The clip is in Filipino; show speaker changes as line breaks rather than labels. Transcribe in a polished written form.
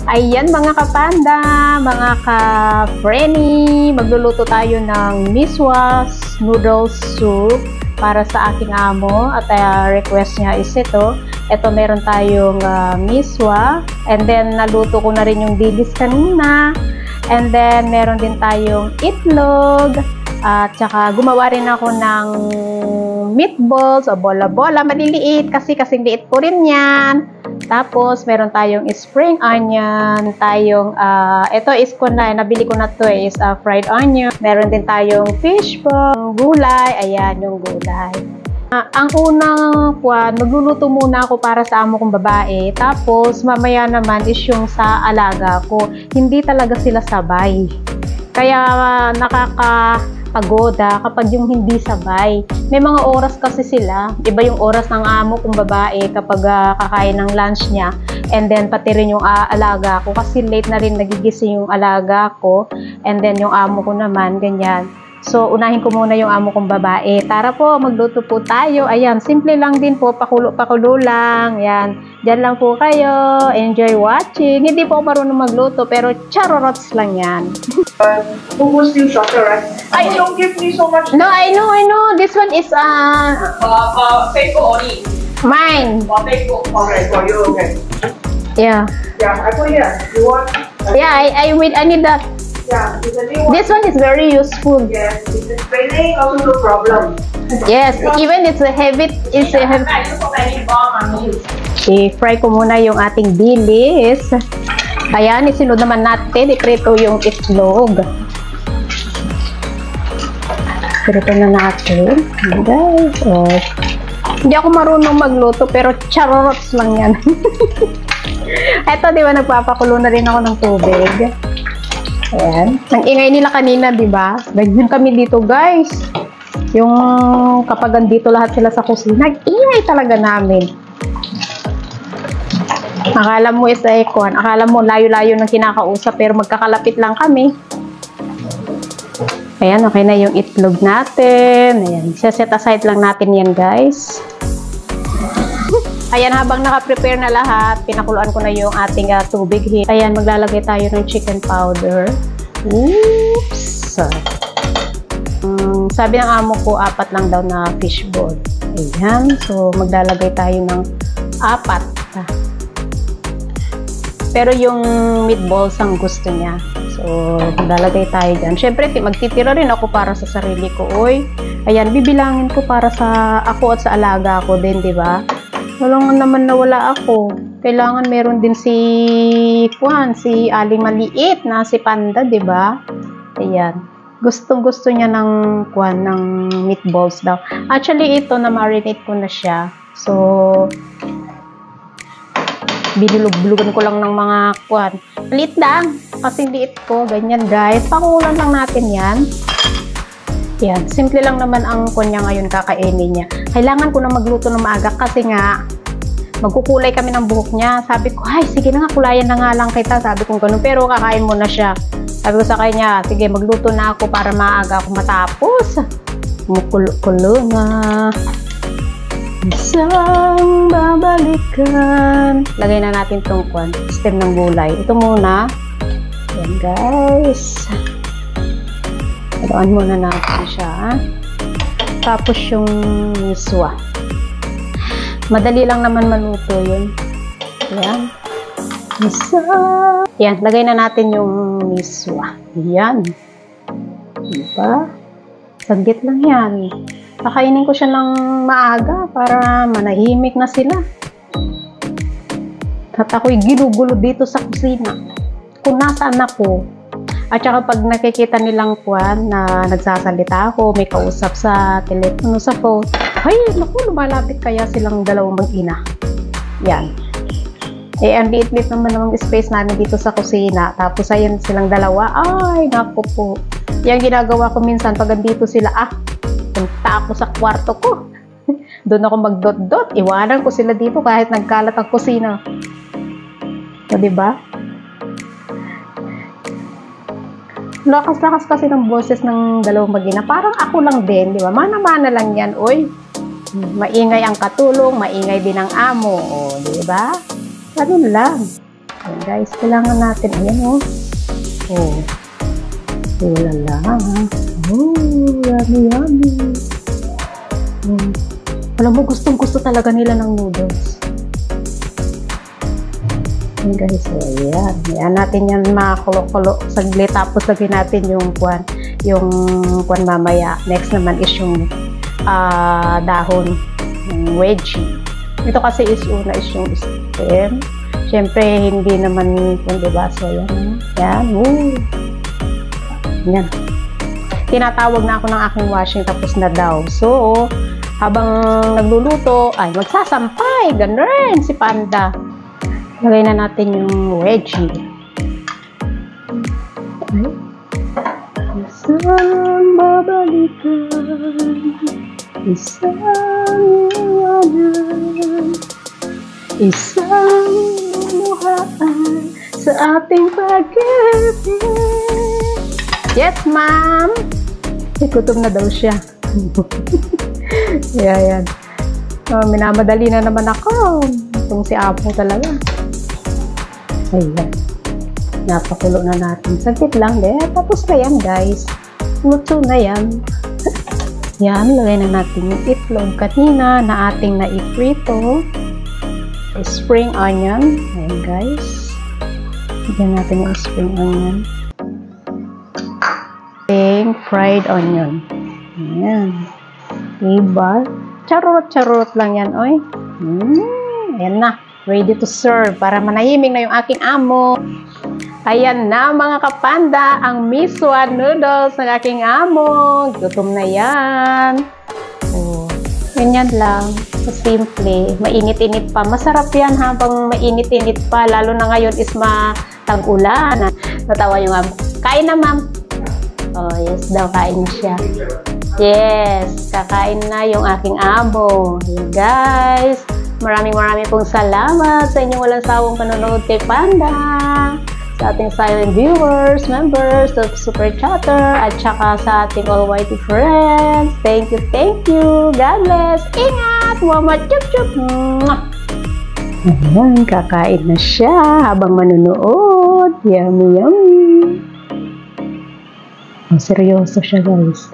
Ayan mga kapanda, mga ka-frenny, magluluto tayo ng miswas noodles soup para sa aking amo at request niya is ito. Ito meron tayong miswa and then naluto ko na rin yung dilis kanina and then meron din tayong itlog at saka gumawa rin ako ng meatballs o bola-bola, maliliit kasi kasing liit ko rin yan. Tapos, meron tayong spring onion, tayong, ito is nabili ko na to is fried onion. Meron din tayong fish ball, gulay, ayan yung gulay. Ang unang magluluto muna ako para sa amo kong babae. Tapos, mamaya naman is yung sa alaga ko. Hindi talaga sila sabay. Kaya, nakakapagoda kapag yung hindi sabay. May mga oras kasi sila. Iba yung oras ng amo kong babae kapag kakain ng lunch niya. And then, pati rin yung alaga ko. Kasi late na rin nagigising yung alaga ko. And then, yung amo ko naman, ganyan. So, unahin ko muna yung amo kong babae. Tara po, magluto po tayo. Ayan, simple lang din po. Pakulo lang. Ayan. Diyan lang po kayo. Enjoy watching. Hindi po ako marunong magluto, pero charorots lang yan.
Who's still shorter, right? Don't give me so much.
No, I know. This one is,
Faithful only.
mine.
Faithful. Okay, for you, okay.
Yeah.
Yeah, I put here. You want?
Yeah, I need that.
Yeah, it's a new one.
This one is very useful.
Yes, it's training also no problem.
Yes, even it's a heavy, I-fry ko muna yung ating dilis. Ayan, isunod naman natin, iprito yung itlog. Prito na natin. Guys, oh. Hindi ako marunong magluto, pero charorots lang yan. Eto, di ba, nagpapakulo na rin ako ng tubig. Ayan. Ang ingay nila kanina, di ba? Ganyan kami dito, guys. Yung kapag andito lahat sila sa kusina, ingay talaga namin. Akala mo is icon. Akala mo layo-layo ng kinakausap, pero magkakalapit lang kami. Ayan, okay na yung itlog natin. Ayan, set aside lang natin yan, guys. Ayan, habang naka-prepare na lahat, pinakuluan ko na yung ating tubig heat. Ayan, maglalagay tayo ng chicken powder. Oops! Sabi ng amo ko, 4 lang daw na fish ball. Ayan, so maglalagay tayo ng 4. Pero yung meatballs ang gusto niya. So, maglalagay tayo dyan. Siyempre, magtitira rin ako para sa sarili ko. Oy, ayan, bibilangin ko para sa ako at sa alaga ko din, di ba? Walang naman nawala ako. Kailangan meron din si Aling Maliit na si Panda, 'di ba? Ayan. Gustong-gusto niya ng ng meatballs daw. Actually, ito na marinate ko na siya. So, binulog-bulugan ko lang ng mga liit lang. Kasi liit ko, ganyan, guys. Pakulan lang natin 'yan. Yan, simple lang naman ang niya ngayon kakainin niya. Kailangan ko na magluto ng maaga kasi nga magkukulay kami ng buhok niya. Sabi ko, ay sige na nga, kulayan na nga lang kita. Sabi ko ganun, pero kakain mo na siya. Sabi ko sa kanya, sige magluto na ako para maaga ako matapos. Mukulo na. Isang babalikan. Lagay na natin itong stem ng gulay. Ito muna. Yan guys. Haluan muna natin siya. Tapos yung miswa. Madali lang naman maluto yun. Ayan. Miswa. Ayan, lagay na natin yung miswa. Ayan. Diba? Saglit lang yan. Kakainin ko siya ng maaga para manahimik na sila. At ako'y ginugulo dito sa kusina. Kung nasaan ako. At saka pag nakikita nilang na nagsasalita ako, may kausap sa telepono, sa phone, ay, naku, lumalapit kaya silang dalawang mag-ina. Yan. Eh, ang liit-liit naman ng space namin dito sa kusina. Tapos, ayan silang dalawa. Ay, naku po. Yan ginagawa ko minsan pag andito sila, punta ako sa kwarto ko. Doon ako mag-dot-dot. Iwanan ko sila dito kahit nagkalat ang kusina. So, diba? Lakas-lakas kasi ng boses ng dalawang mag-ina. Parang ako lang din, di ba? Mana-mana lang yan, oy. Maingay ang katulong, maingay din ang amo, o, di ba? Ganun lang. Ayan, guys, kailangan natin, ayan o. Oh. Wala lang. Oh, yummy, yummy. Alam mo, gustong-gusto talaga nila ng noodles. Ayan, guys, ayan. Ayan natin yan makakulo-kulo saglit. Tapos lagyan natin yung kwan mamaya. Next naman is yung dahon, yung wedgie. Ito kasi is una is yung stem. Siyempre, hindi naman kung diba. So, ayan. Ayan. Woo. Yan. Tinatawag na ako ng aking washing tapos na daw. So, habang nagluluto, ay magsasampay. Ganun si Panda. Lagay na natin yung wedgie. Ay. Isang babalikan, isang iwanan, isang lumuhaan sa ating pag-ibig. Yes, ma'am. Gutom na daw siya. Yan. Minamadali na naman ako. Itong si Apo talaga. Ayan. Napakulo na natin. Saglit lang din. Tapos na yan, guys. Luto na yan. Yan. Lagay na natin yung itlog kanina na ating naiprito. Spring onion. Ayan, guys. Lagyan natin yung spring onion. Fried onion. Ayan. Diba? Charot-charot lang yan, oy. Ayan na. Ready to serve. Para manahimik na yung aking amo. Ayan na, mga kapanda. Ang miswa noodles ng aking amo. Gutom na yan. Oh. Ganyan lang. Simple. Mainit-init pa. Masarap yan habang mainit-init pa. Lalo na ngayon is matag-ulan. Natawa yung amo. Kain na, ma'am. Oh, yes daw, kain na siya. Yes, kakain na yung aking amo. Hey guys, maraming pong salamat sa inyong walang sawang panonood kay Panda, sa ating silent viewers, members of Super Chatter, at saka sa ating almighty friends. Thank you, thank you. God bless. Ingat! Mama, chup-chup! Ayan, kakain na siya habang manunood. Yummy, yummy. Oh, seryoso siya, guys.